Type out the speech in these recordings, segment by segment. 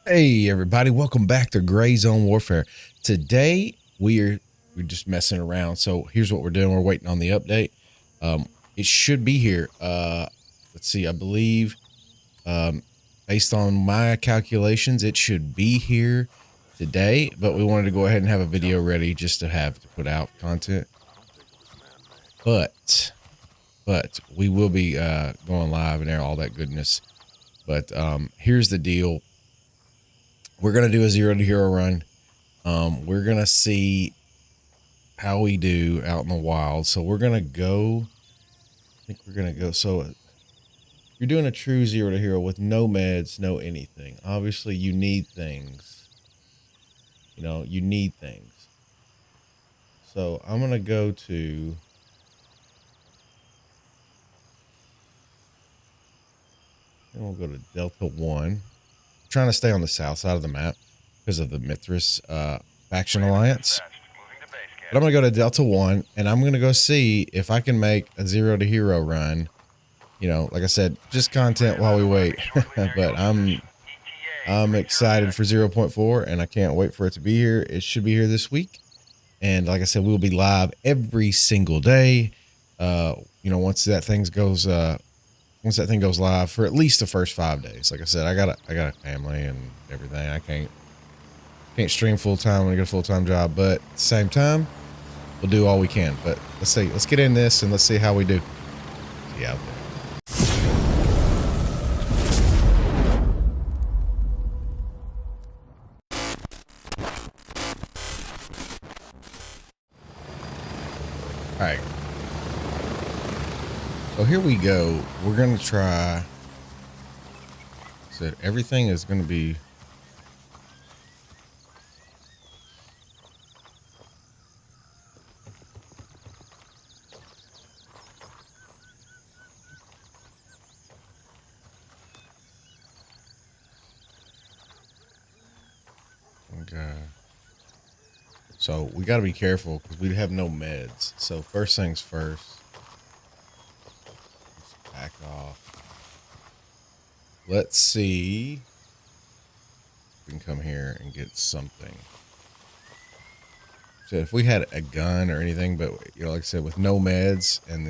Hey everybody, welcome back to Gray Zone Warfare. Today we're just messing around. So here's what we're doing. We're waiting on the update. It should be here. Let's see, I believe based on my calculations, it should be here today, but we wanted to go ahead and have a video ready just to have to put out content. But we will be going live and all that goodness. But here's the deal. We're gonna do a 0 to hero run. We're gonna see how we do out in the wild. So we're gonna go. I think we're gonna go. So you're doing a true 0 to hero with no meds, no anything. Obviously, you need things. You know, you need things. So I'm gonna go to. And we'll go to Delta 1. I'm trying to stay on the south side of the map because of the Mithras faction alliance. But I'm gonna go to Delta 1 and I'm gonna go see if I can make a 0 to hero run. You know, like I said, just content while we wait. But I'm excited for 0.4 and I can't wait for it to be here. It should be here this week. And like I said, we'll be live every single day. You know, once that thing goes live for at least the first 5 days. Like I said, I got a family and everything. I can't stream full time when I get a full-time job, but at the same time, we'll do all we can. But let's get in this and let's see how we do. See you out there. All right. So here we go. We're going to try. So everything is going to be. Okay. So we got to be careful because we have no meds. So first things first. Let's back off. Let's see if we can come here and get something. So if we had a gun or anything, but you know, like I said, with no meds and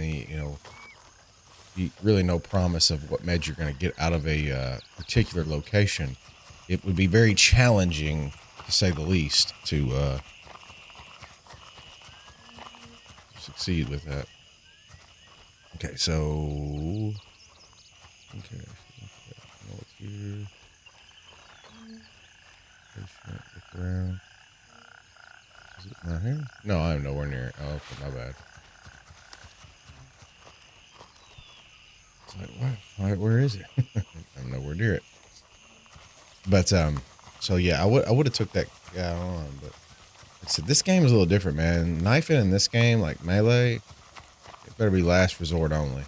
really no promise of what meds you're going to get out of a particular location, it would be very challenging, to say the least, to succeed with that. Okay, so okay, what's here? Look around. Is it not here? No, I'm nowhere near it. Oh, okay, my bad. It's like, what? Where is it? I'm nowhere near it. But so yeah, I would have took that guy on, but like I said, this game is a little different, man. Knifing in this game, like melee, it better be last resort only.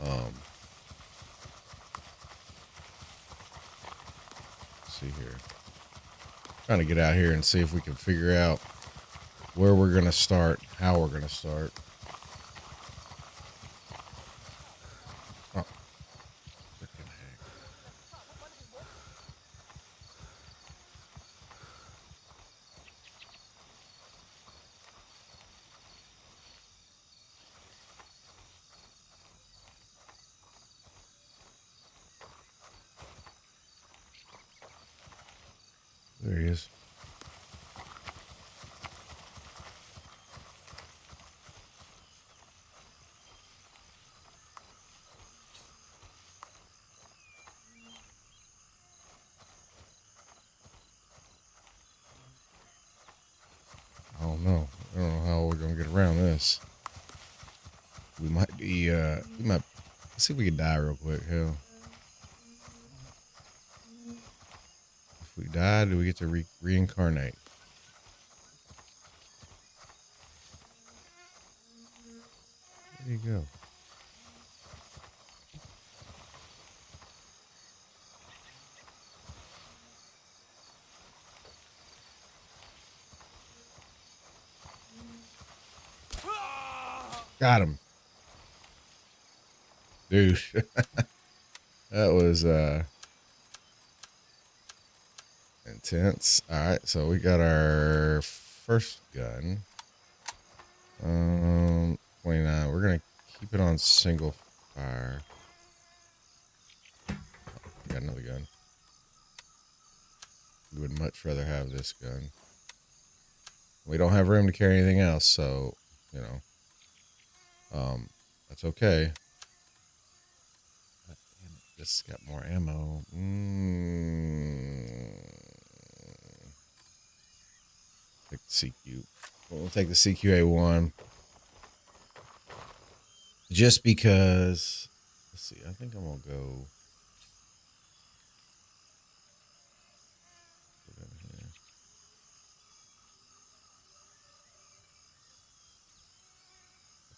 Let's see here. Trying to get out here and see if we can figure out where we're gonna start, how we're gonna start. Oh, freaking heck. There he is. I don't know. I don't know how we're gonna get around this. We might be. Let's see if we can die real quick. Hell, if we die, do we get to reincarnate? There you go. Got him. Dude, that was intense. All right, so we got our first gun. 29. We're gonna keep it on single fire. Got another gun. We would much rather have this gun. We don't have room to carry anything else, so you know, that's okay. This got more ammo. Take the CQ. We'll take the CQA1 just because. Let's see. I think I'm gonna go.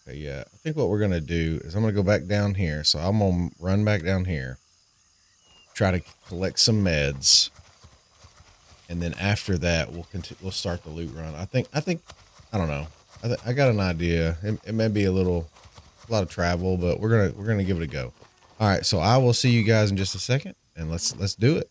Okay, yeah. I think what we're gonna do is I'm gonna go back down here. So I'm gonna run back down here, try to collect some meds, and then after that we'll start the loot run. I think I don't know. I got an idea. It may be a lot of travel, but we're gonna give it a go. All right, so I will see you guys in just a second, and let's do it.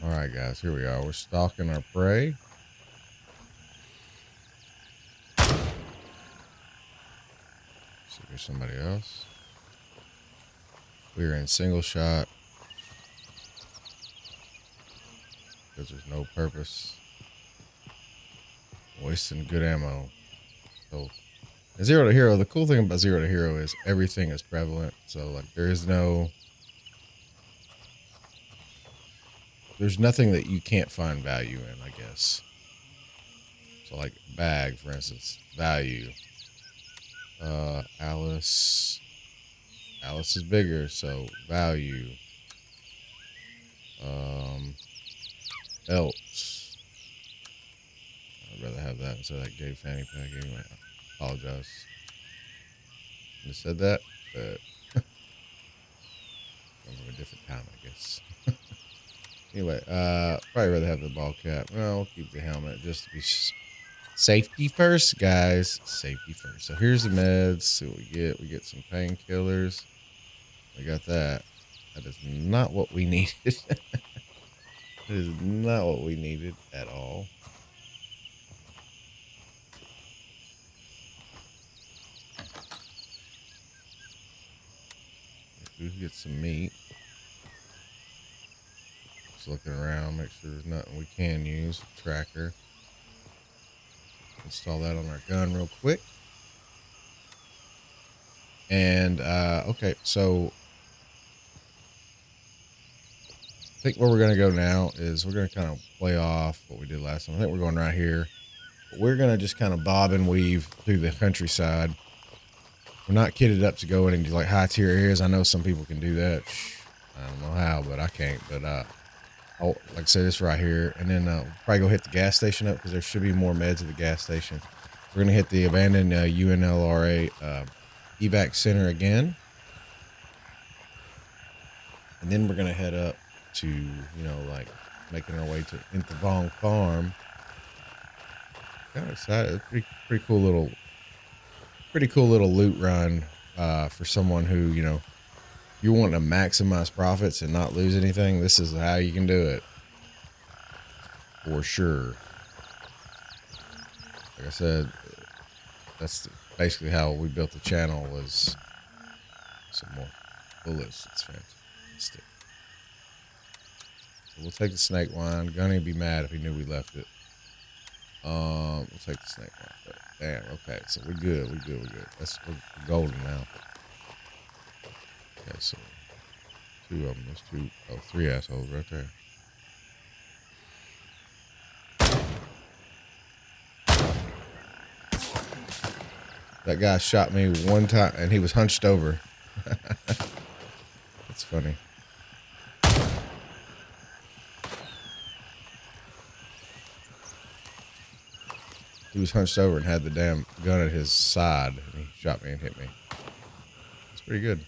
All right, guys, here we are. We're stalking our prey. See if there's somebody else. We're in single shot because there's no purpose wasting good ammo. So, zero to hero. The cool thing about zero to hero is everything is prevalent. So, like, there's nothing that you can't find value in, I guess. So, like, bag, for instance, value. Alice is bigger, so value. Else. I'd rather have that instead of that gay fanny pack anyway. I apologize. I said that, but comes from a different time, I guess. Anyway, probably rather have the ball cap. Well, we'll keep the helmet just to be safety first, guys. Safety first. So here's the meds. See what we get. We get some painkillers. We got that. That is not what we needed. That is not what we needed at all. We get some meat. Just looking around, make sure there's nothing we can use. Tracker. Install that on our gun real quick. And okay, so I think where we're gonna go now is we're gonna kind of play off what we did last time. I think we're going right here. We're gonna just kind of bob and weave through the countryside. We're not kitted up to go in into like high tier areas. I know some people can do that. I don't know how, but I can't. But I'll, like I said, this right here, and then we'll probably go hit the gas station up because there should be more meds at the gas station. We're gonna hit the abandoned UNLRA evac center again, and then we're gonna head up to, you know, like making our way to Inthavong Farm. Kind of excited. Pretty cool little loot run for someone who, you know, you want to maximize profits and not lose anything, this is how you can do it. For sure. Like I said, that's basically how we built the channel, was some more bullets. It's fantastic. So we'll take the snake wine. Gunny would be mad if he knew we left it. We'll take the snake wine. But damn, okay, so we're good. We're good. We're golden now. Okay, so 2 of them. There's 3 assholes right there. That guy shot me one time, and he was hunched over. That's funny. He was hunched over and had the damn gun at his side, and he shot me and hit me. It's pretty good.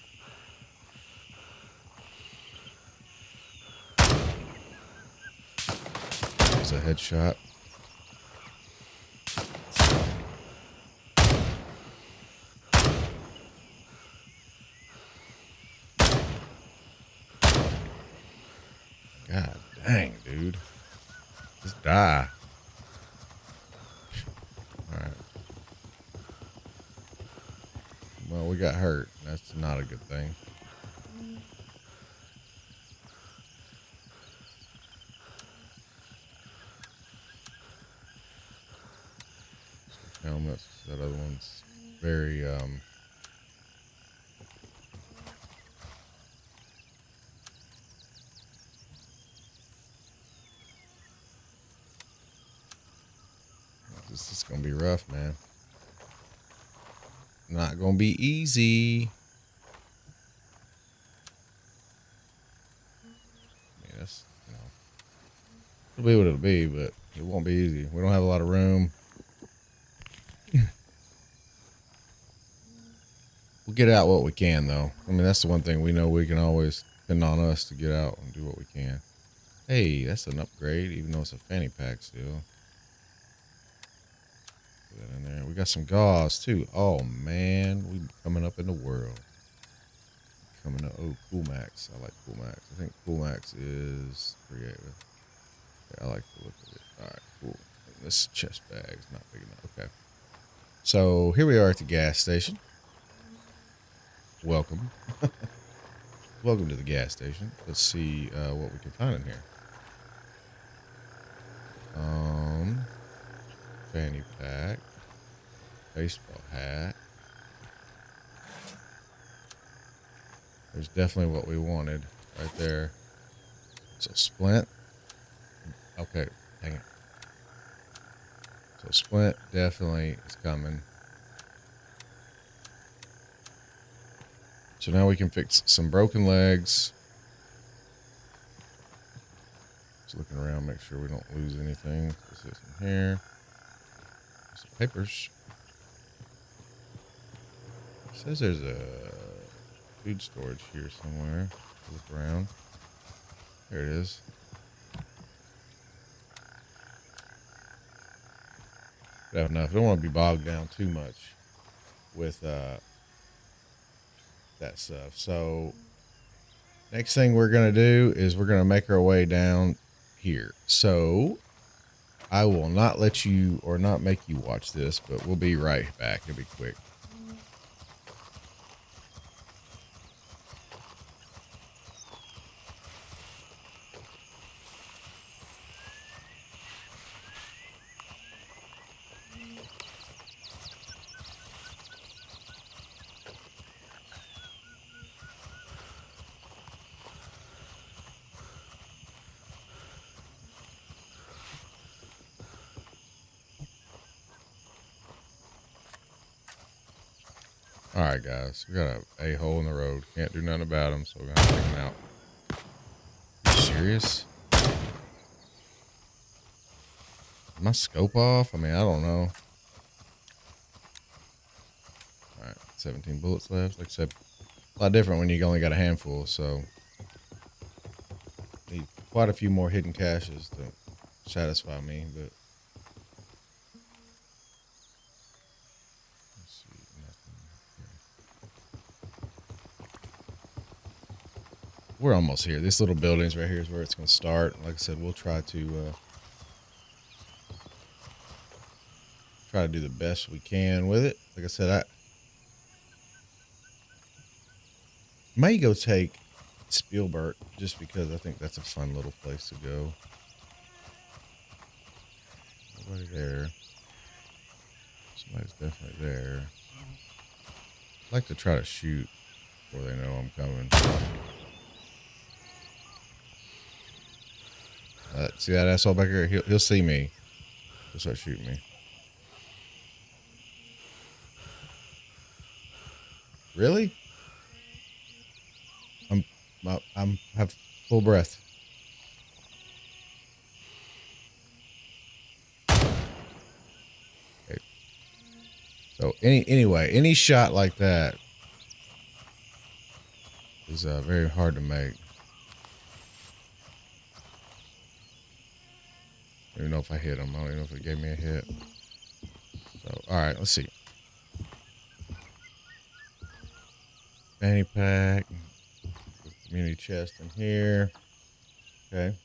There's a headshot. God dang, dude. Just die. Alright. Well, we got hurt. That's not a good thing. Helmets. That other one's very, this is gonna be rough, man. Not gonna be easy. I mean, that's, it'll be what it'll be, but it won't be easy. We don't have a lot of room. We'll get out what we can, though. I mean, that's the one thing we know. We can always depend on us to get out and do what we can. Hey, that's an upgrade, even though it's a fanny pack still. Put that in there. We got some gauze, too. Oh, man. We coming up in the world. Coming up. Oh, Cool Max. I like Cool Max. I think Cool Max is creative. Yeah, I like the look of it. All right, cool. This chest bag is not big enough. Okay. So here we are at the gas station. Welcome. Welcome to the gas station. Let's see what we can find in here. Fanny pack. Baseball hat. There's definitely what we wanted right there. So splint. Okay, dang it. So splint definitely is coming. So now we can fix some broken legs. Just looking around, make sure we don't lose anything. This is in here. Some papers. It says there's a food storage here somewhere. Look around. There it is. Have enough. Don't want to be bogged down too much with that stuff. So next thing we're gonna do is we're gonna make our way down here. So I will not let you or not make you watch this, but we'll be right back. It'll be quick. All right, guys, we got a hole in the road. Can't do nothing about them, so we're gonna take them out. Are you serious? Is my scope off? I mean, I don't know. All right, 17 bullets left. Like I said, a lot different when you only got a handful, so need quite a few more hidden caches to satisfy me, but let's see, nothing. we're almost here. This little buildings right here is where it's going to start. Like I said, we'll try to do the best we can with it. Like I said, I may go take Spielberg just because I think that's a fun little place to go. Nobody there. Somebody's definitely there. I'd like to try to shoot before they know I'm coming. See that asshole back here? He'll see me. He'll start shooting me. Really? I'm have full breath. Okay. So anyway, any shot like that is very hard to make. I don't even know if I hit him. I don't even know if it gave me a hit. So all right, let's see. Fanny pack. Community chest in here. Okay.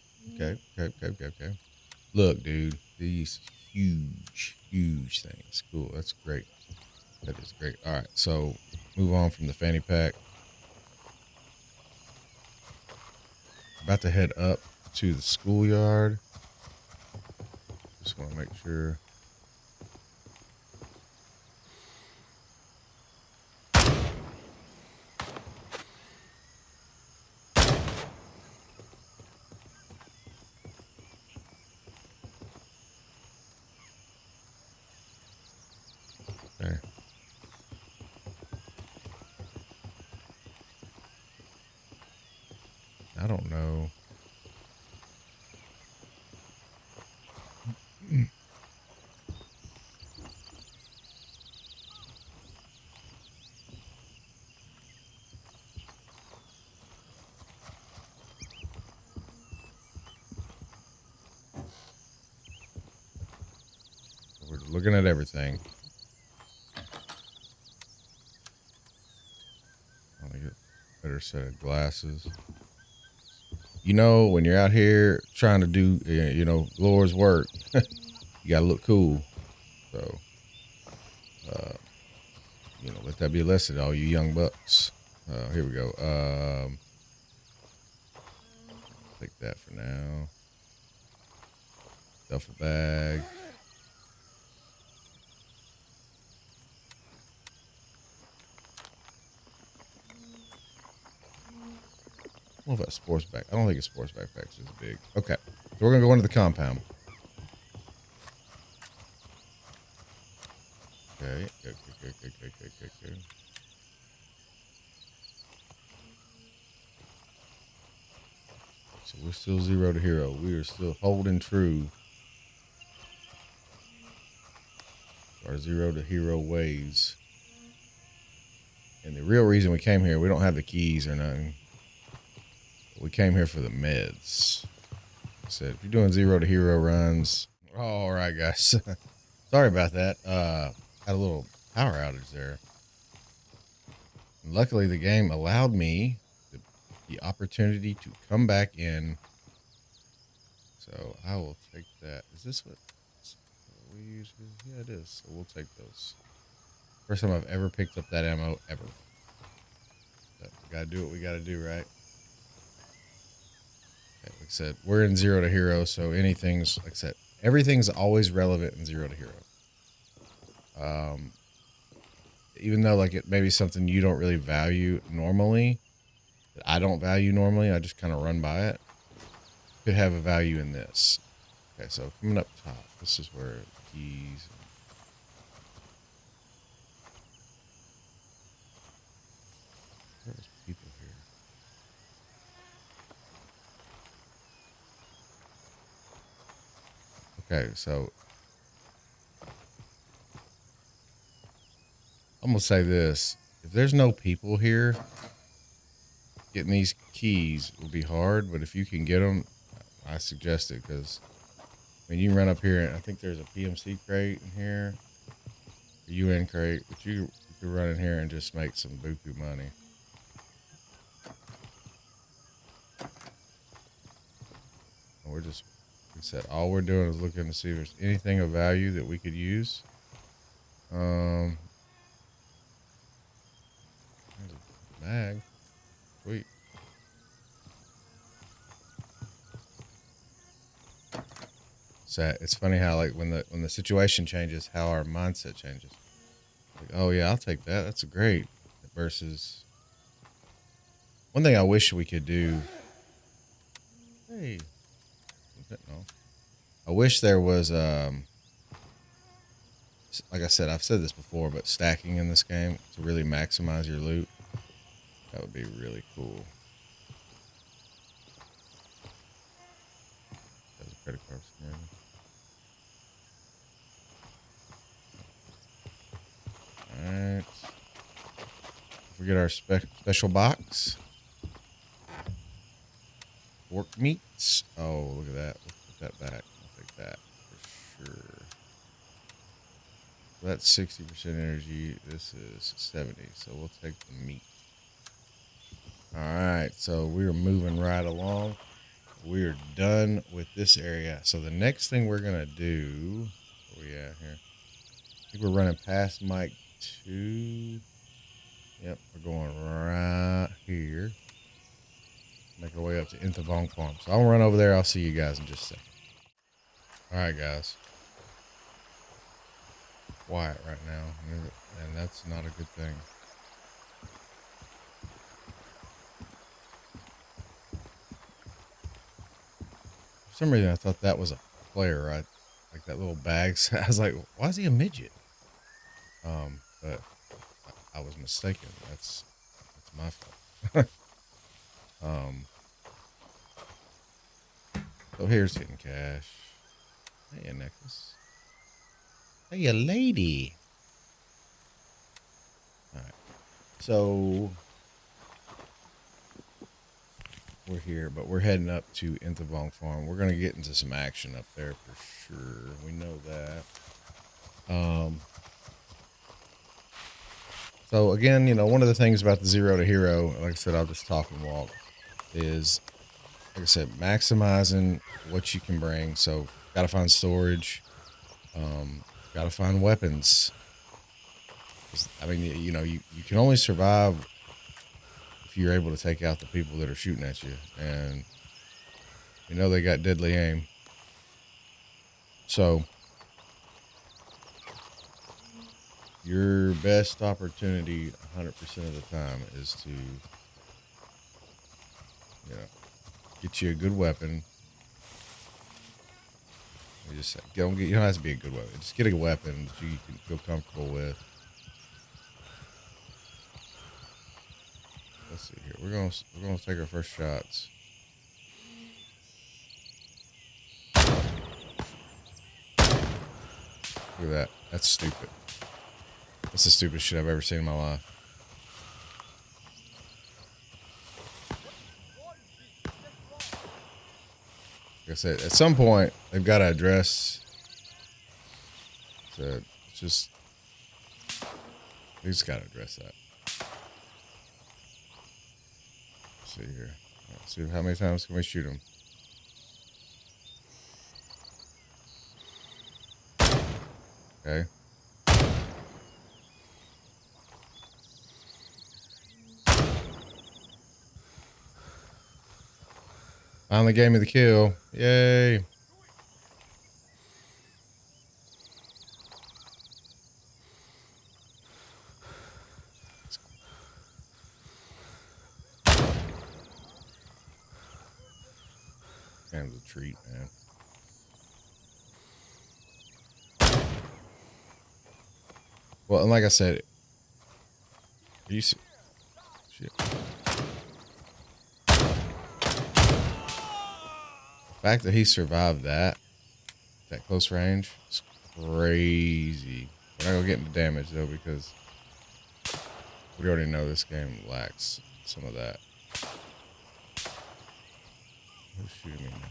Look, dude, these huge things. Cool. That's great. That is great. All right. So move on from the fanny pack. About to head up to the schoolyard. Just want to make sure. Okay. I don't know. We're looking at everything. I'll get a better set of glasses. You know, when you're out here trying to do, you know, Lord's work, you gotta look cool. So, you know, let that be a lesson to all you young bucks. Here we go. Take that for now. Duffel bag. I don't know if that's sports back. I don't think a sports backpack's as big. Okay. So we're gonna go into the compound. Okay. Okay. So we're still 0 to hero. We are still holding true to our 0 to hero ways. And the real reason we came here, we don't have the keys or nothing. We came here for the meds. I said, if you're doing 0 to hero runs, all right, guys. Sorry about that. Had a little power outage there. And luckily, the game allowed me the opportunity to come back in. So I will take that. Is this what we use? Yeah, it is. So we'll take those. First time I've ever picked up that ammo ever. But we gotta do what we gotta do, right? Okay, like I said, we're in 0 to hero, so anything's, like I said, everything's always relevant in 0 to hero. Even though like it may be something you don't really value normally, that I don't value normally, I just kind of run by it. Could have a value in this. Okay, so coming up top, this is where keys. There's people here. Okay, so I'm gonna say this: if there's no people here, getting these keys will be hard. But if you can get them, I suggest it because I mean you can run up here and I think there's a PMC crate in here, a UN crate, but you could run in here and just make some buku money. we're just, like I said, all we're doing is looking to see if there's anything of value that we could use. There's a mag. Sweet. So it's funny how like when the situation changes, how our mindset changes. Like, oh yeah, I'll take that. That's great. Versus one thing I wish we could do. Hey, no. I wish there was like I said, I've said this before, but stacking in this game to really maximize your loot. That would be really cool. That was a credit card for some reason. Alright. Forget our special box. Pork meats. Oh, look at that. Let's put that back. I'll take that for sure. So that's 60% energy. This is 70. So we'll take the meat. Alright, so we're moving right along. We're done with this area. So the next thing we're gonna do, where we at here? I think we're running past Mike 2. Yep, we're going right here. Make our way up to Inthavong Farm. So I'll run over there. I'll see you guys in just a second. All right, guys. Quiet right now, and that's not a good thing. For some reason, I thought that was a player, right? Like that little bag. I was like, why is he a midget? But I was mistaken. That's my fault. So here's hidden cash. Hey, a necklace. Hey, a lady. All right. So we're here, but we're heading up to Inthavong Farm. We're going to get into some action up there for sure. We know that. So again, you know, one of the things about the zero to hero, like I said, I'll just talk and walk, is, like I said, maximizing what you can bring. So got to find storage. Got to find weapons. I mean, you know, you can only survive if you're able to take out the people that are shooting at you. And you know they got deadly aim. So your best opportunity 100% of the time is to, you know, get you a good weapon. You just don't get, you don't have to be a good weapon. Just get a weapon that you can feel comfortable with. Let's see here. We're gonna take our first shots. Look at that. That's stupid. That's the stupidest shit I've ever seen in my life. Like I said, at some point they've got to address that. Just they just got to address that. Let's see here. Let's see how many times can we shoot them. Okay. Finally gave me the kill. Yay. Kind of a treat, man. Well, and like I said, you see, shit. The fact that he survived that close range is crazy. We're not gonna get into damage though because we already know this game lacks some of that. Who's shooting me now?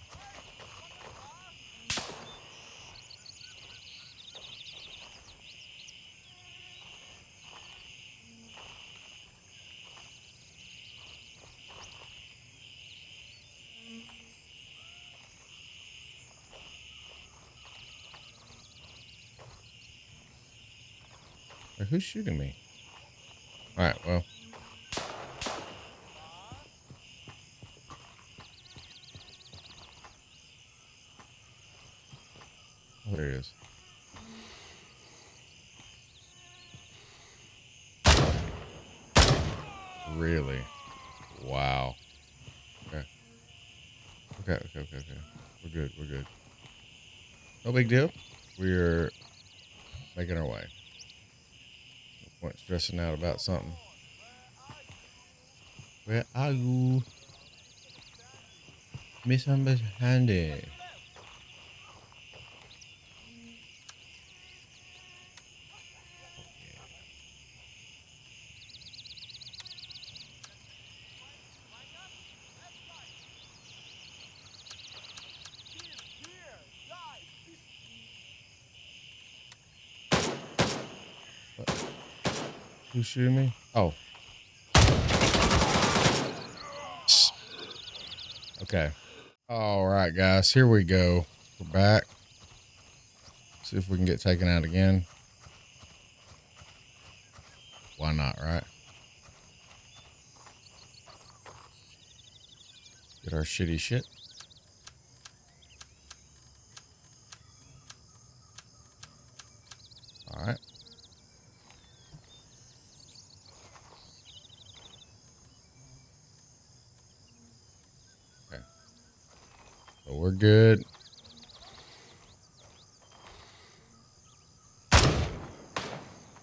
Who's shooting me? All right, well. Oh, there he is. Really? Wow. Okay. Okay. We're good. We're good. No big deal. We're making our way. No point stressing out about something. Where are you? Misunderstanding. What? Who's shooting me? Oh. Okay. All right, guys. Here we go. We're back. See if we can get taken out again. Why not, right? Get our shitty shit. All right. Okay. So we're good.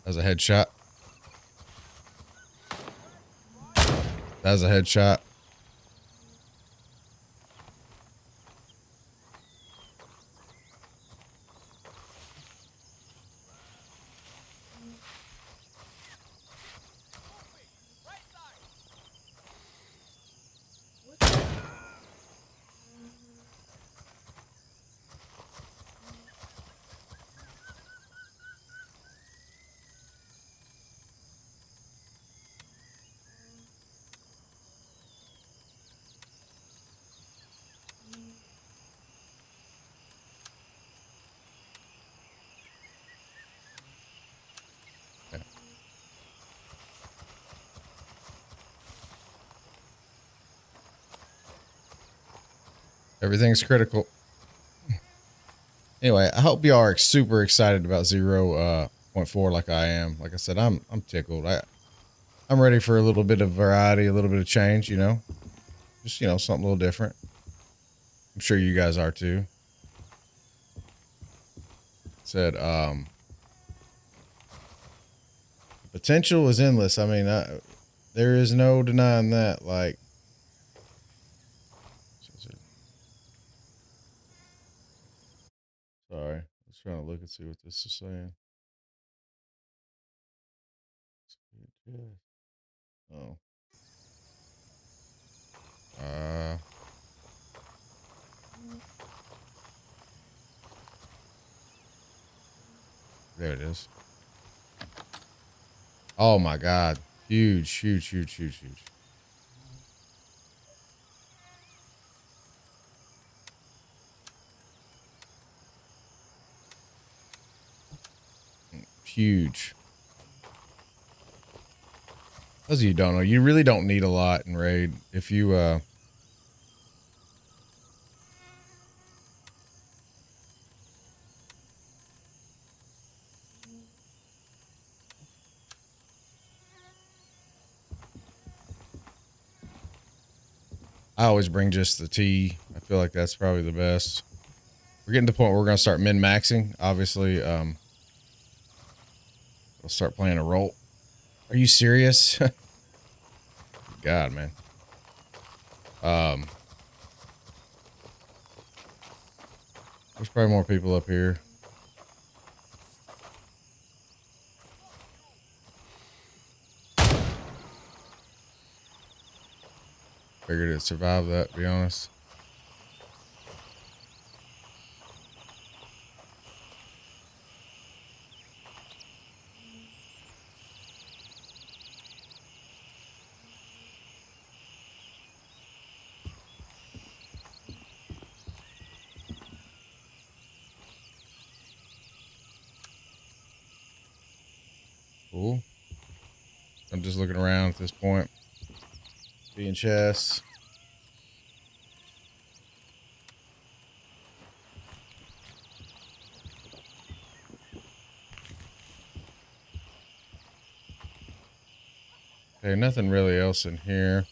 That's a headshot. That's a headshot. Okay. Everything's critical. Anyway, I hope y'all are super excited about 0.4 like I am. Like I said, I'm tickled. I'm ready for a little bit of variety, a little bit of change, you know. Just, you know, something a little different. I'm sure you guys are too. Said potential is endless. I mean, there is no denying that. Like, sorry, I was trying to look and see what this is saying. Oh. There it is. Oh my God. Huge. Huge. As you don't know, you really don't need a lot in raid. If you, I always bring just the tea. I feel like that's probably the best. We're getting to the point where we're going to start min-maxing. Obviously, we'll start playing a role. Are you serious? God, man. There's probably more people up here. Figured it'd survive that, to be honest. Cool. I'm just looking around at this point. Being chests. Okay, nothing really else in here.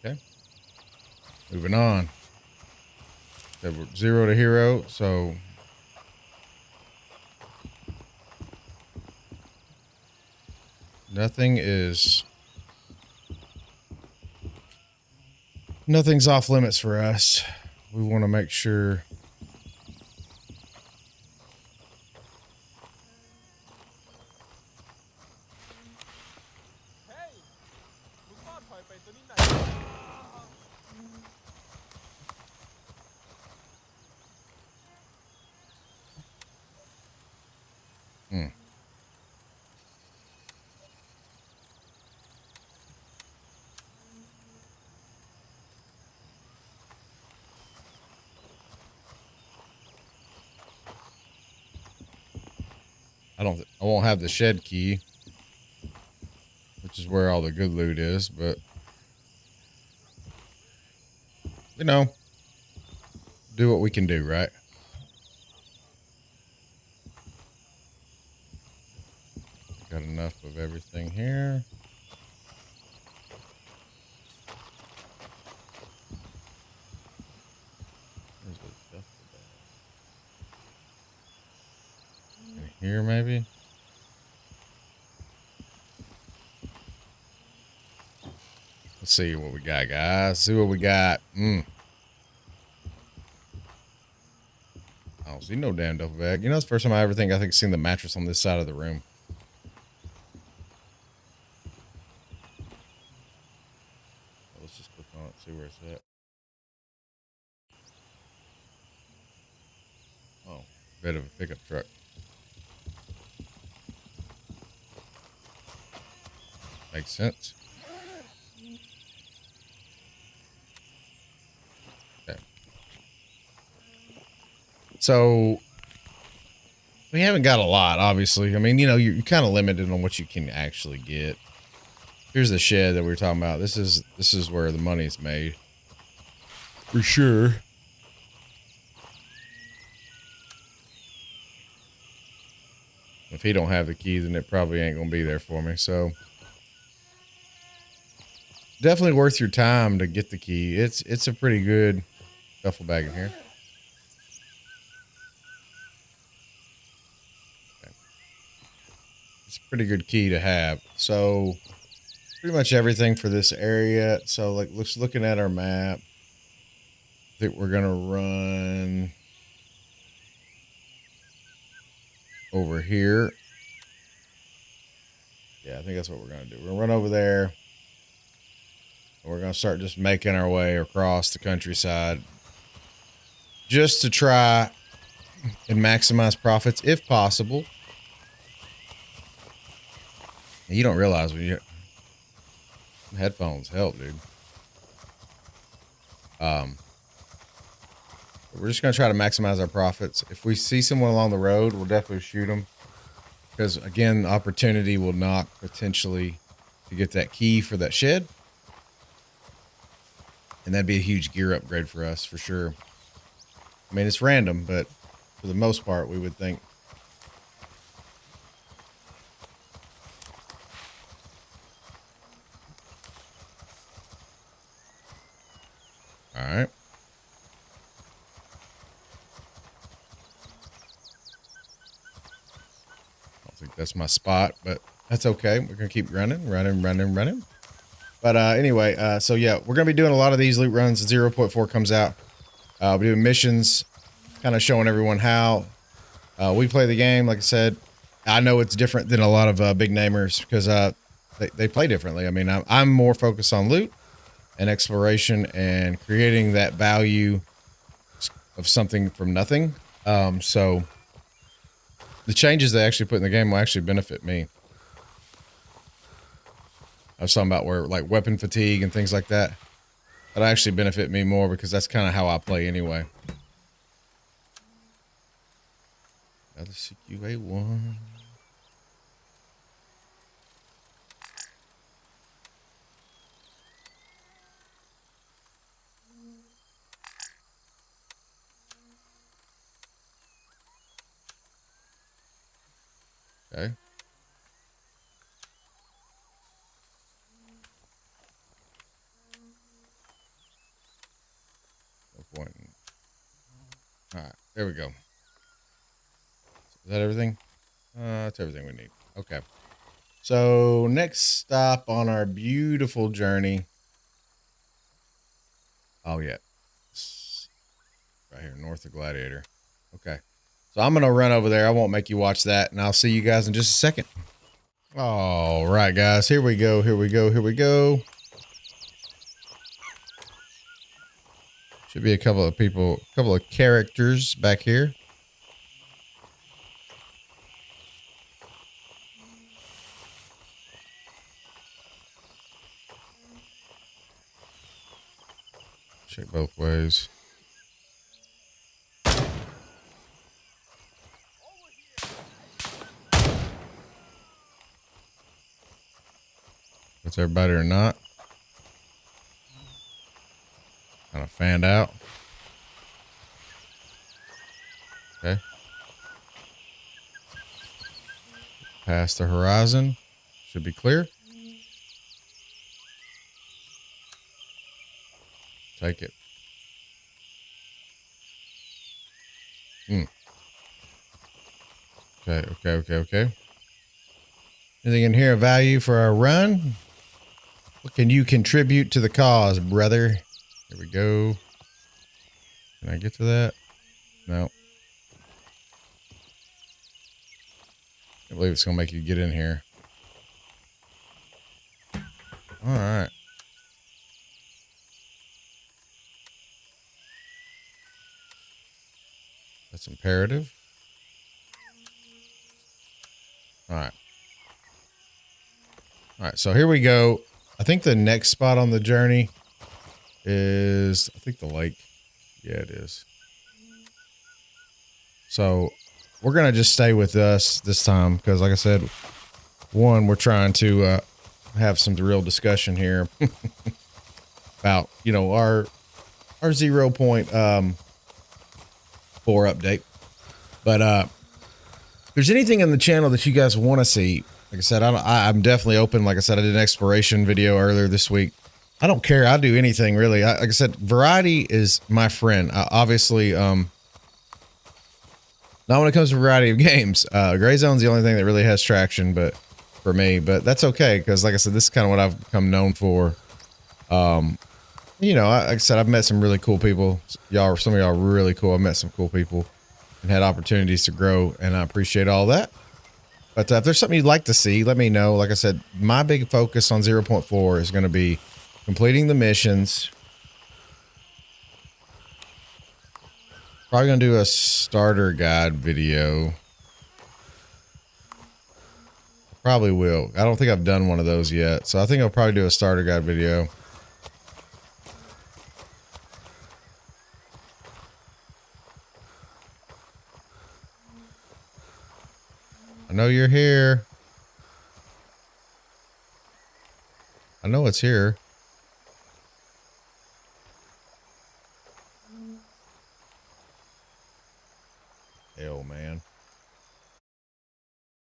Okay. Moving on. Okay, we're 0 to hero, so nothing's off limits for us. We want to make sure. I won't have the shed key, which is where all the good loot is, but you know, do what we can do, right? Got enough of everything here. Where's the duffel bag? In here, maybe? Let's see what we got, guys. See what we got. I don't see no damn duffel bag. You know, it's the first time I ever seen the mattress on this side of the room. Let's just click on it, see where it's at. Oh, bit of a pickup truck. Makes sense. Okay. So we haven't got a lot, obviously. I mean, you know, you're kind of limited on what you can actually get. Here's the shed that we were talking about. This is where the money's made. For sure. If he don't have the key, then it probably ain't gonna be there for me. So definitely worth your time to get the key. It's a pretty good duffel bag in here. Okay. It's a pretty good key to have. So pretty much everything for this area. So like looking at our map, I think we're gonna run over here. Yeah, I think that's what we're gonna do. We're gonna run over there. And we're gonna start just making our way across the countryside just to try and maximize profits if possible. And you don't realize when you headphones help, dude. We're just gonna try to maximize our profits. If we see someone along the road, we'll definitely shoot them. Because again, opportunity will knock potentially to get that key for that shed. And that'd be a huge gear upgrade for us for sure. I mean, it's random, but for the most part, we would think. All right. I don't think that's my spot, but that's okay. We're going to keep running. But anyway, so yeah, we're going to be doing a lot of these loot runs. 0.4 comes out. We're doing missions, kind of showing everyone how we play the game. Like I said, I know it's different than a lot of big namers because they play differently. I mean, I'm more focused on loot and exploration and creating that value of something from nothing. So the changes they actually put in the game will actually benefit me. I was talking about where like weapon fatigue and things like that. That'll actually benefit me more because that's kind of how I play anyway. Another CQA1. Okay. No point. All right, there we go. Is that everything? That's everything we need. Okay. So next stop on our beautiful journey. Oh yeah, right here, north of Gladiator. Okay. So I'm gonna run over there. I won't make you watch that, and I'll see you guys in just a second. All right, guys. Here we go. Here we go. Here we go. Should be a couple of people, a couple of characters back here. Check both ways. What's everybody or not? Kind of fanned out. Okay. Past the horizon. Should be clear. Take it. Okay. Anything in here of value for our run? What can you contribute to the cause, brother? Here we go. Can I get to that? No. I believe it's going to make you get in here. All right. That's imperative. All right. All right. So here we go. I think the next spot on the journey is, I think the lake. Yeah, it is. So we're going to just stay with us this time because, like I said, one, we're trying to have some real discussion here about, you know, our 0.4 update. But if there's anything in the channel that you guys want to see, like I said, I'm definitely open. Like I said, I did an exploration video earlier this week. I don't care. I'll do anything really. Like I said, variety is my friend. Obviously, not when it comes to variety of games. Gray Zone's the only thing that really has traction, but for me, but that's okay. Cause like I said, this is kind of what I've become known for. You know, like I said, I've met some really cool people. Some of y'all are really cool. I've met some cool people and had opportunities to grow, and I appreciate all that. But if there's something you'd like to see, let me know. Like I said, my big focus on 0.4 is going to be completing the missions. Probably going to do a starter guide video. Probably will. I don't think I've done one of those yet. So I think I'll probably do a starter guide video. I know you're here. I know it's here. Hell, man.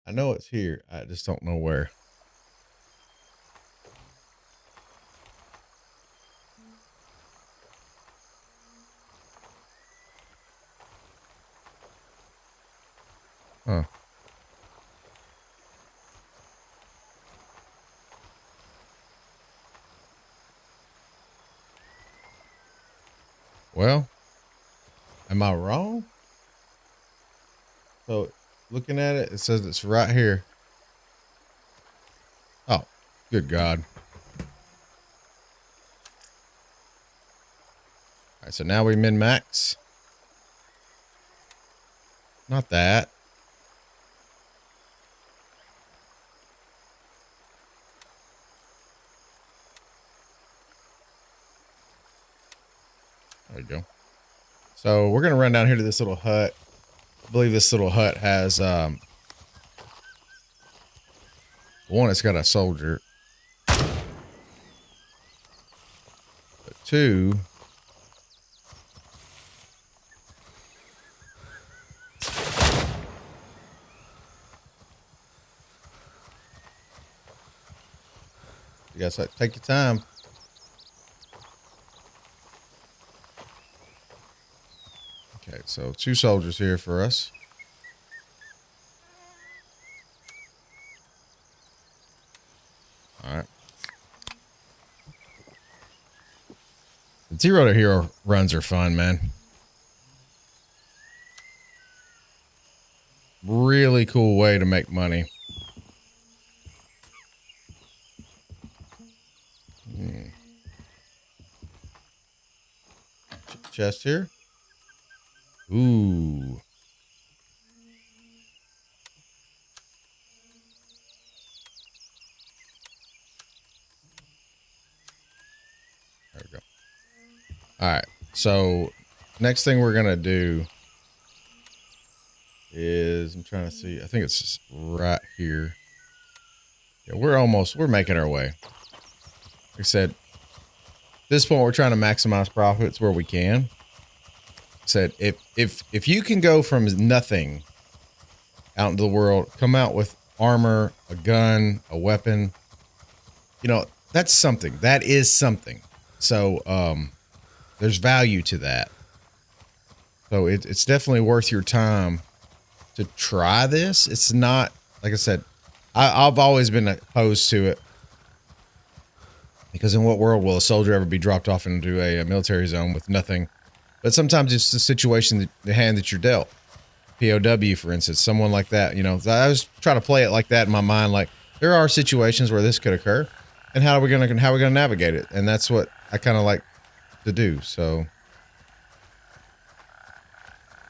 I know it's here. I just don't know where. Huh. Well, am I wrong? So looking at it, it says it's right here. Oh, good God. All right, so now we min-max. Not that. So we're going to run down here to this little hut. I believe this little hut has, one, it's got a soldier. But two, you guys take your time. Okay, so 2 soldiers here for us. All right. The 0 to hero runs are fun, man. Really cool way to make money. Chest here. Ooh. There we go. All right. So next thing we're going to do is, I'm trying to see. I think it's just right here. Yeah, we're making our way. Like I said, at this point, we're trying to maximize profits where we can. Said if you can go from nothing out into the world, come out with armor, a gun, a weapon, you know, that's something. That is something. So there's value to that. So it's definitely worth your time to try this. It's not, like I said, I've always been opposed to it. Because in what world will a soldier ever be dropped off into a military zone with nothing? But sometimes it's the situation, the hand that you're dealt. POW, for instance, someone like that. You know, I was trying to play it like that in my mind. Like, there are situations where this could occur, and how are we gonna navigate it? And that's what I kind of like to do. So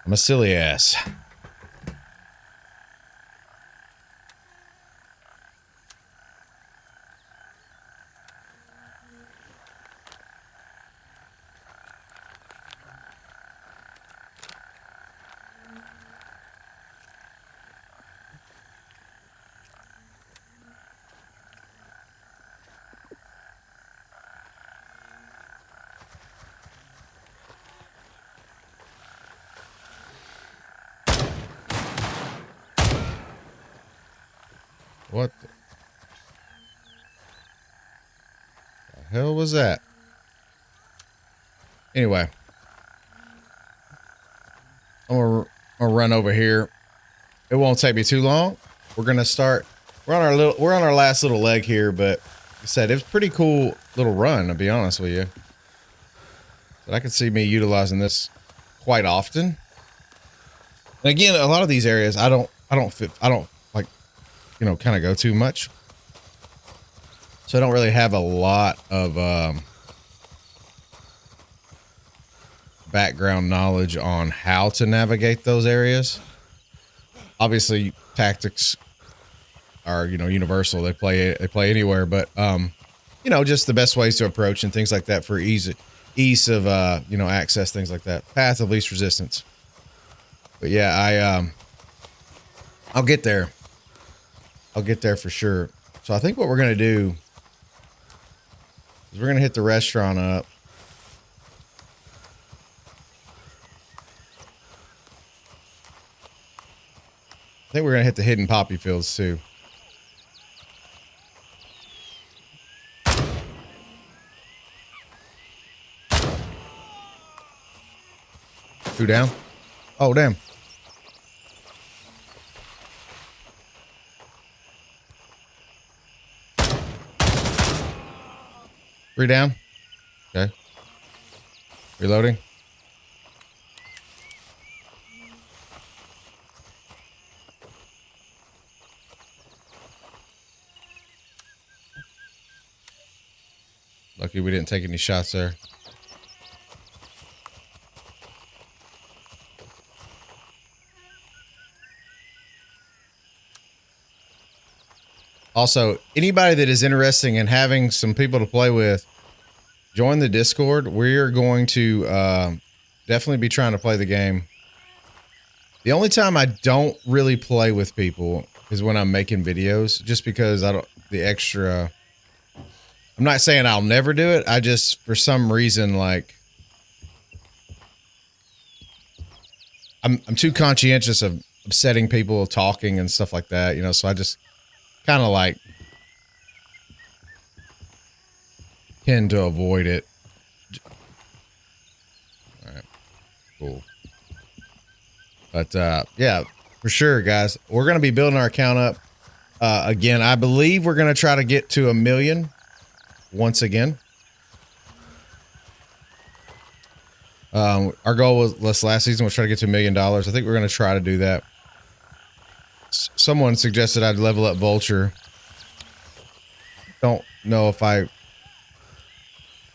I'm a silly ass. What the hell was that? Anyway, I'm gonna run over here. It won't take me too long. We're gonna start. We're on our last little leg here, but like I said, it was a pretty cool little run, to be honest with you. But I could see me utilizing this quite often. And again, a lot of these areas I don't like, you know, kind of go too much. So I don't really have a lot of background knowledge on how to navigate those areas. Obviously, tactics are, you know, universal. They play anywhere, but you know, just the best ways to approach and things like that for ease of you know, access, things like that. Path of least resistance. But yeah, I'll get there. I'll get there for sure. So I think what we're gonna do is we're gonna hit the restaurant up. I think we're gonna hit the hidden poppy fields too. Two down. Oh, damn. Three down. Okay. Reloading. Lucky we didn't take any shots there. Also, anybody that is interested in having some people to play with, join the Discord. We're going to definitely be trying to play the game. The only time I don't really play with people is when I'm making videos, just because I don't, the extra, I'm not saying I'll never do it. I just, for some reason, like, I'm too conscientious of upsetting people, talking and stuff like that, you know, so I just kind of like tend to avoid it. All right, cool. But yeah, for sure, guys, we're going to be building our account up. Again, I believe we're going to try to get to 1 million once again. Our goal was last season was try to get to $1 million. I think we're going to try to do that. Someone suggested I'd level up Vulture. Don't know if I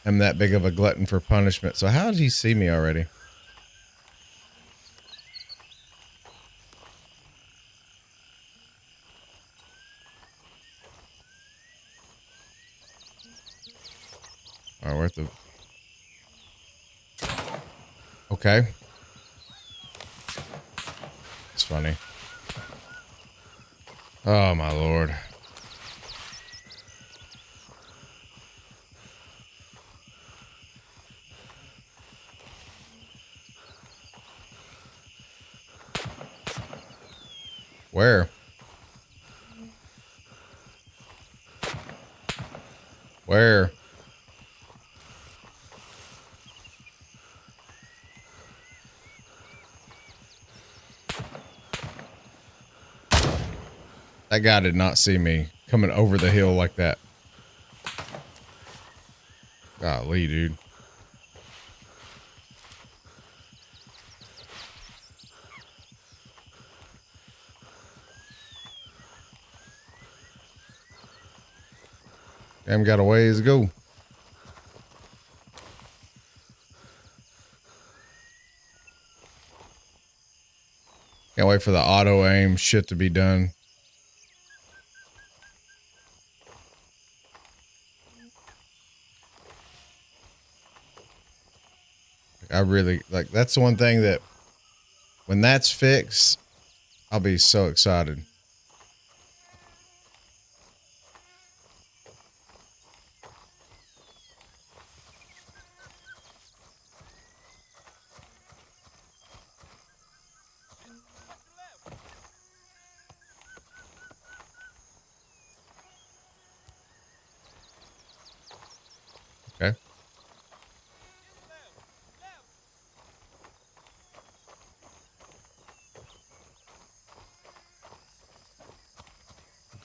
am that big of a glutton for punishment. So how did he see me already? All right, we're at the... Okay. It's funny. Oh, my Lord. Where? Where? That guy did not see me coming over the hill like that. Golly, dude. Damn, got a ways to go. Can't wait for the auto aim shit to be done. I really like, that's the one thing that when that's fixed, I'll be so excited. Okay.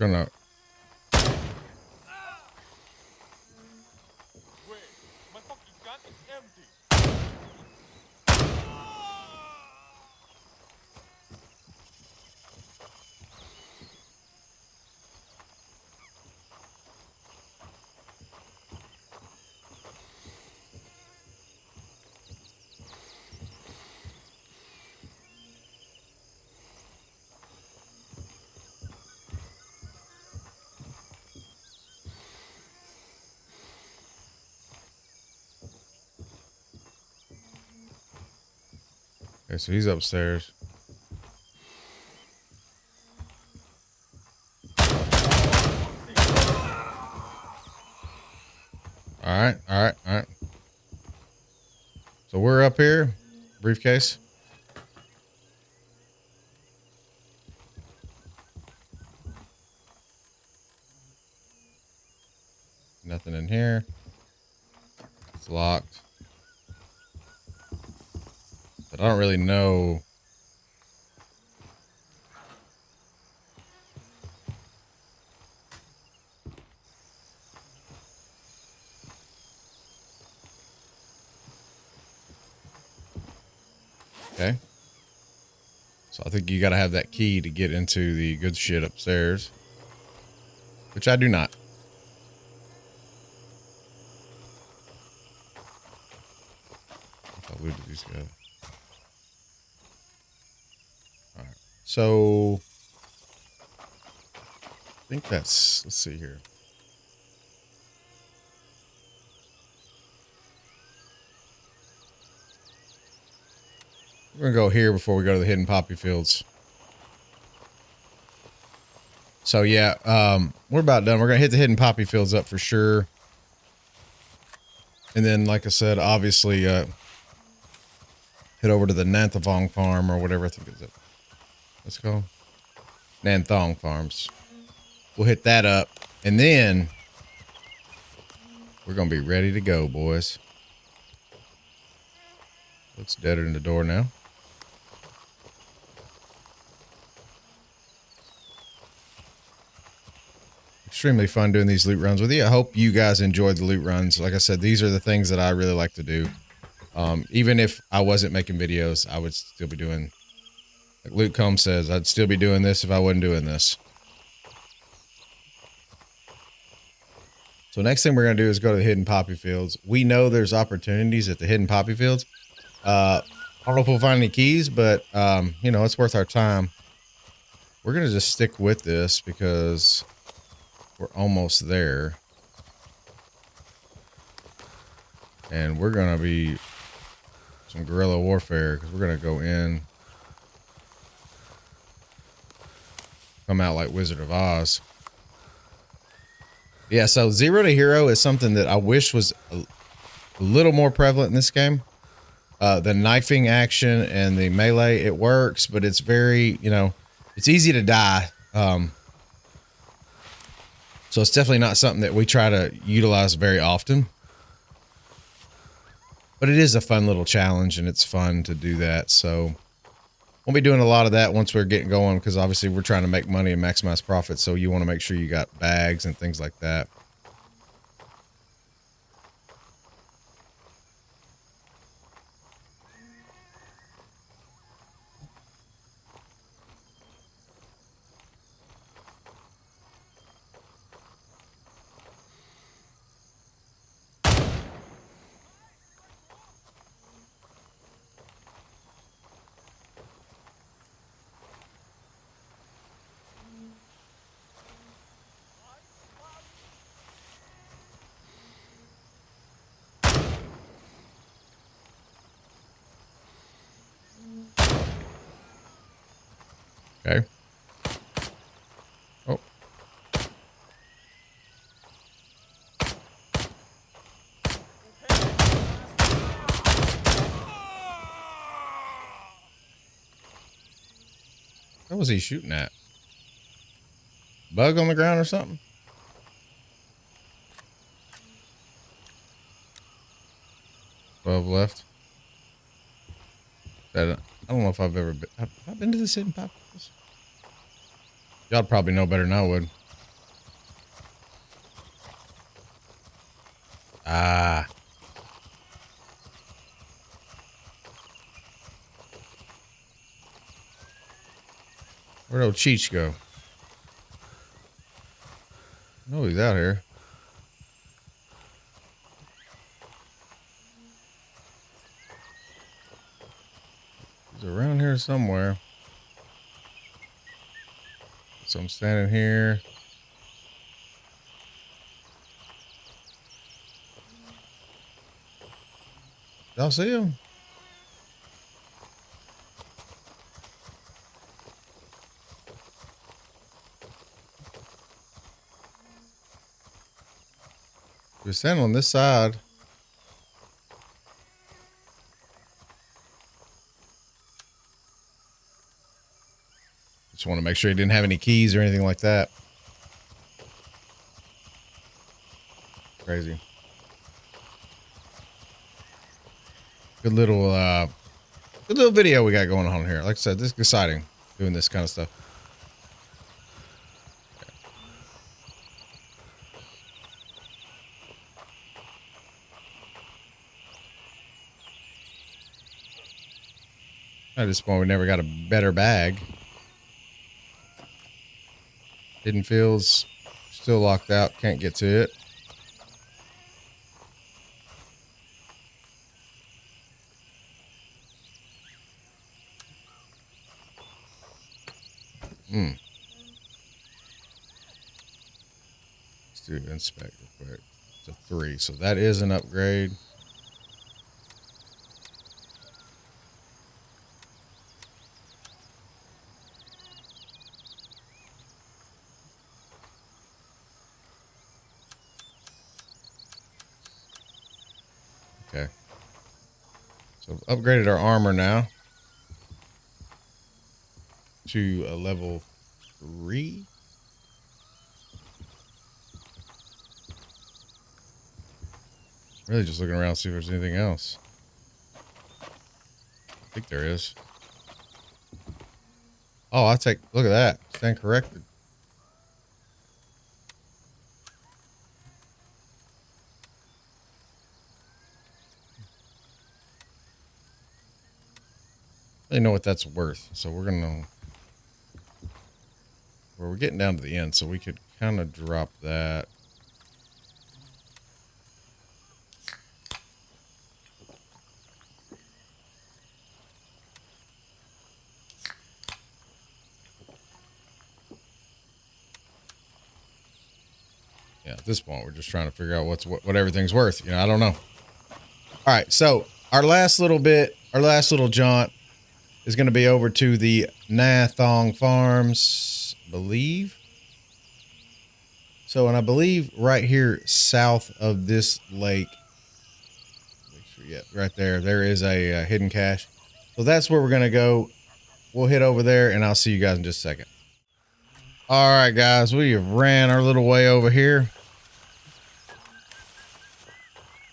I'm gonna... Wait, my fucking gun is empty. Okay, so he's upstairs. All right, all right, all right. So we're up here. Briefcase. Nothing in here. It's locked. But I don't really know. Okay. So I think you got to have that key to get into the good shit upstairs. Which I do not. I looted these guys. All right. So I think that's, let's see here. We're gonna go here before we go to the hidden poppy fields. So yeah, we're about done. We're gonna hit the hidden poppy fields up for sure. And then, like I said, obviously, head over to the Nanthong farm or whatever I think is it. What's it called? Nanthong farms. We'll hit that up, and then we're gonna be ready to go, boys. Looks deader in the door now. Extremely fun doing these loot runs with you. I hope you guys enjoyed the loot runs. Like I said, these are the things that I really like to do. Even if I wasn't making videos, I would still be doing, like Luke Combs says, I'd still be doing this if I wasn't doing this. So next thing we're going to do is go to the hidden poppy fields. We know there's opportunities at the hidden poppy fields. I don't know if we'll find any keys, but, you know, it's worth our time. We're going to just stick with this because we're almost there. And we're going to be some guerrilla warfare because we're going to go in, come out like Wizard of Oz. Yeah, so 0 to hero is something that I wish was a little more prevalent in this game. The knifing action and the melee, it works, but it's very, you know, it's easy to die. So it's definitely not something that we try to utilize very often. But it is a fun little challenge, and it's fun to do that. So we'll be doing a lot of that once we're getting going, because obviously we're trying to make money and maximize profits. So you want to make sure you got bags and things like that. Okay. Oh. What was he shooting at? Bug on the ground or something? 12 left. I don't know if I've ever been. Have I been to this hidden pop? Y'all probably know better than I would. Ah. Where'd old Cheech go? No, he's out here. He's around here somewhere. So I'm standing here. Y'all see him? We're standing on this side. Just want to make sure he didn't have any keys or anything like that. Crazy. Good little video we got going on here. Like I said, this is exciting doing this kind of stuff. At this point, we never got a better bag. Hidden fields, still locked out. Can't get to it. Let's do inspect real quick. It's a 3, so that is an upgrade. So I've upgraded our armor now to a level 3. Really just looking around to see if there's anything else. I think there is. Oh, look at that. Stand corrected. I don't know what that's worth. So we're getting down to the end, so we could kind of drop that. Yeah, at this point, we're just trying to figure out what everything's worth. You know, I don't know. All right, so our last little jaunt is going to be over to the Nathong Farms, I believe. So, and I believe right here south of this lake, make sure, yeah, right there is a hidden cache. So that's where we're going to go. We'll hit over there, and I'll see you guys in just a second. All right, guys, we have ran our little way over here.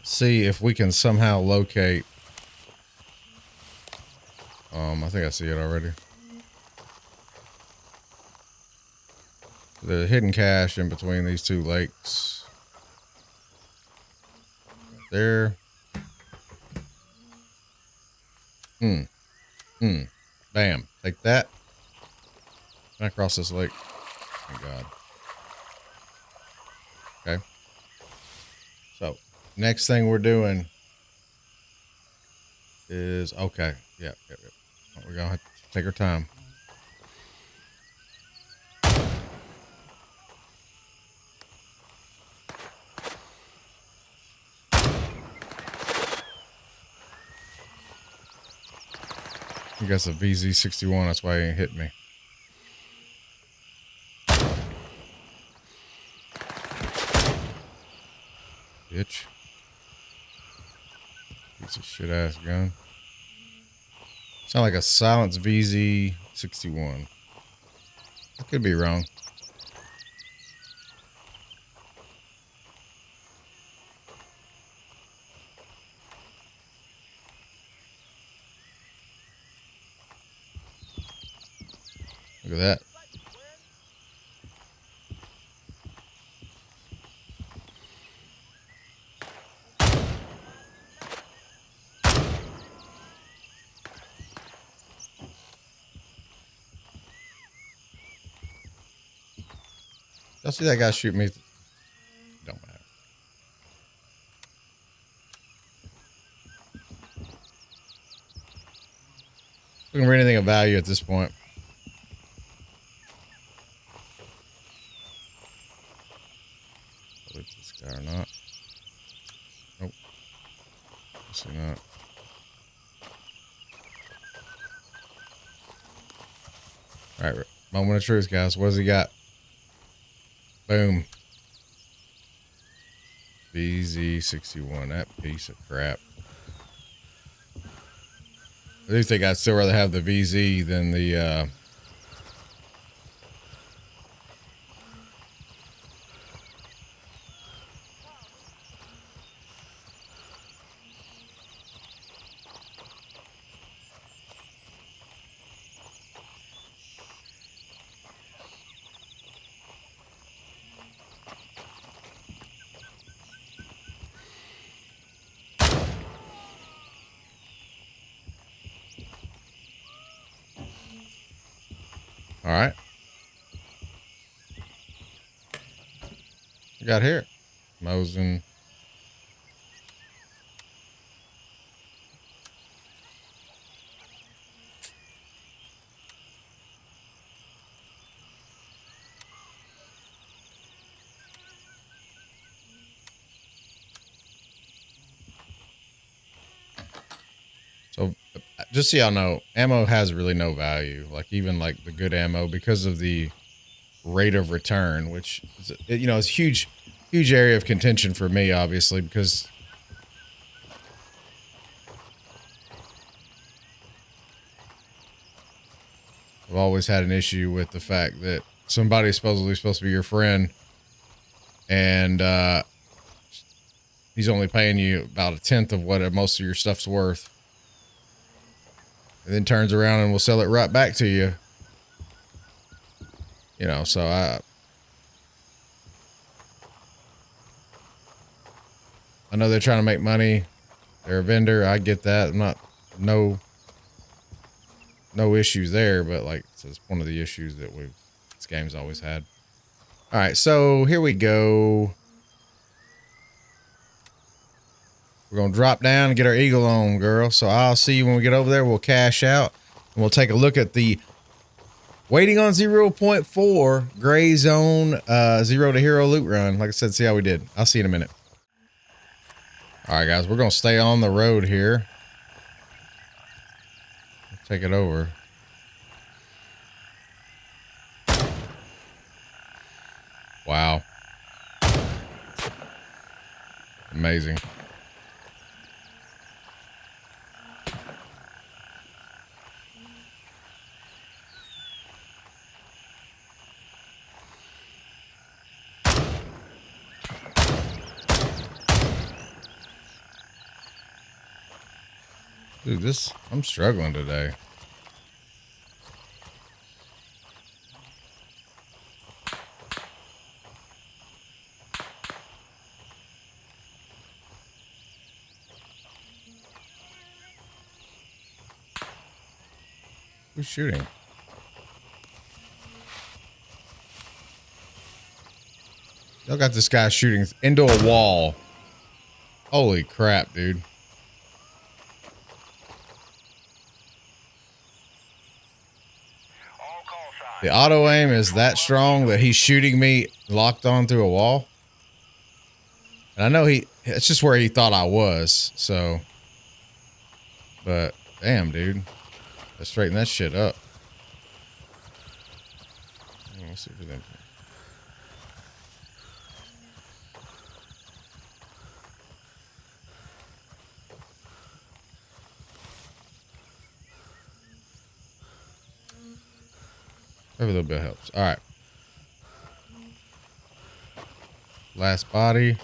See if we can somehow locate. I think I see it already. The hidden cache in between these two lakes. Right there. Bam. Take that. Can I cross this lake? Thank God. Okay. So, next thing we're doing is, okay. Yeah. We're going to have to take our time. You got a VZ61, that's why he ain't hit me. Bitch. Piece of shit ass gun. Sound like a silenced VZ61. I could be wrong. Look at that. Y'all see that guy shoot me? Don't matter. Looking for anything of value at this point. With this guy or not? Nope. Obviously not. All right, moment of truth, guys. What has he got? Boom. VZ61. That piece of crap. I do think I'd still rather have the VZ than the all right. We got here. Mosin. So just so y'all know, ammo has really no value. Like even like the good ammo, because of the rate of return, which is, you know, is huge area of contention for me, obviously, because I've always had an issue with the fact that somebody's supposed to be your friend, and he's only paying you about a tenth of what most of your stuff's worth, and then turns around and will sell it right back to you. You know, so I know they're trying to make money. They're a vendor. I get that. I'm not no issues there, but like it's one of the issues that this game's always had. All right, so here we go. We're gonna drop down and get our eagle on, girl. So I'll see you when we get over there. We'll cash out and we'll take a look at the waiting on 0.4 gray zone 0 to hero loot run. Like I said, see how we did. I'll see you in a minute. All right, guys, we're gonna stay on the road here. Take it over. Wow. Amazing. Dude, I'm struggling today. Who's shooting? Y'all got this guy shooting into a wall. Holy crap, dude. The auto aim is that strong that he's shooting me locked on through a wall. And I know it's just where he thought I was, so. But, damn, dude. Let's straighten that shit up. Let's see if we can. Every little bit helps. All right. Last body.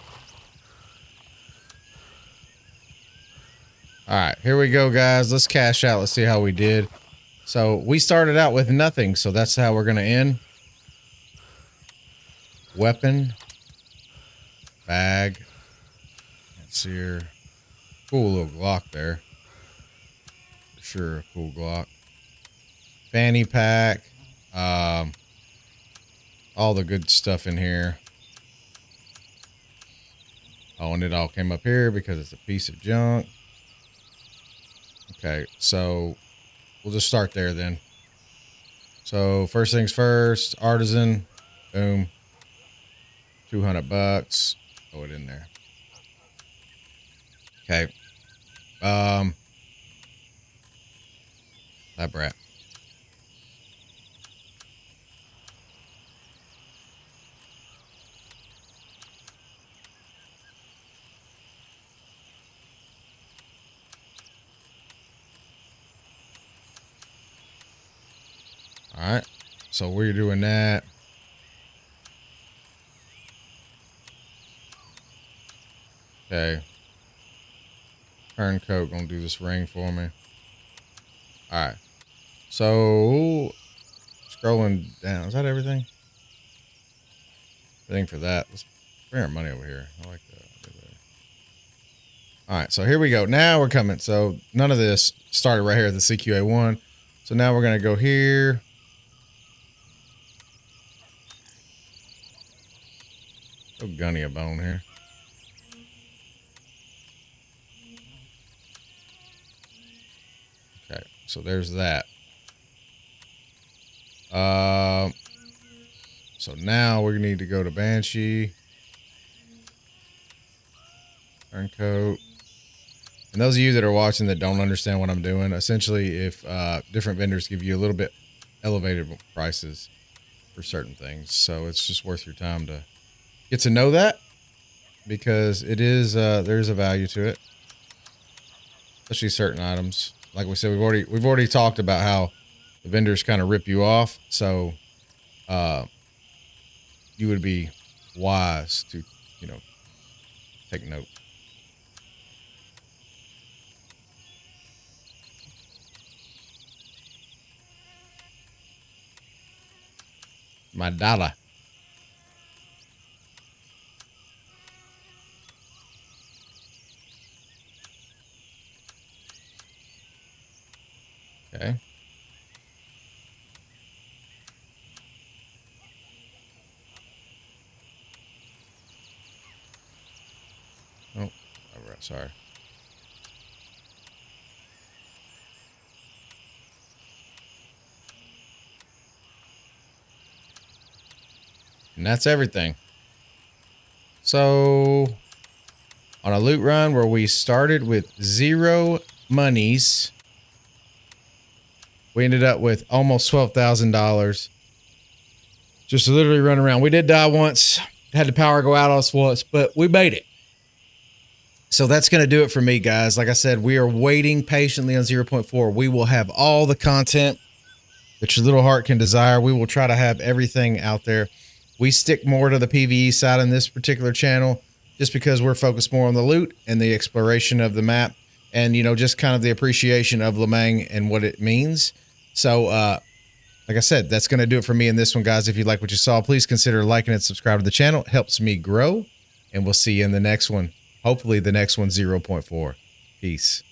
All right, here we go, guys. Let's cash out. Let's see how we did. So we started out with nothing, so that's how we're going to end. Weapon. Bag. Let's see here. Cool little Glock there. For sure, a cool Glock. Fanny pack. All the good stuff in here. Oh, and it all came up here because it's a piece of junk. Okay, so we'll just start there then. So first things first, artisan, boom, $200. Throw it in there. Okay. That brat. All right, so we're doing that. Okay. Turncoat gonna do this ring for me. All right. So scrolling down, is that everything? Everything for that. Let's bring our money over here. I like that. All right, so here we go. Now we're coming. So none of this started right here at the CQA1. So now we're gonna go here. Go gunny a bone here. Okay, so there's that. So now we need to go to Banshee. Turncoat. And those of you that are watching that don't understand what I'm doing, essentially if different vendors give you a little bit elevated prices for certain things. So it's just worth your time to get to know that, because it is there's a value to it, especially certain items. Like we said, we've already talked about how the vendors kind of rip you off. So you would be wise to, you know, take note. My dollar. Okay. Oh, all right, sorry. And that's everything. So on a loot run where we started with 0 monies, we ended up with almost $12,000. Just to literally run around. We did die once, had the power go out on us once, but we made it. So that's going to do it for me, guys. Like I said, we are waiting patiently on 0.4. We will have all the content that your little heart can desire. We will try to have everything out there. We stick more to the PvE side on this particular channel just because we're focused more on the loot and the exploration of the map and, you know, just kind of the appreciation of Lemang and what it means. So, like I said, that's going to do it for me in this one, guys. If you like what you saw, please consider liking and subscribe to the channel. It helps me grow, and we'll see you in the next one. Hopefully the next one, 0.4. Peace.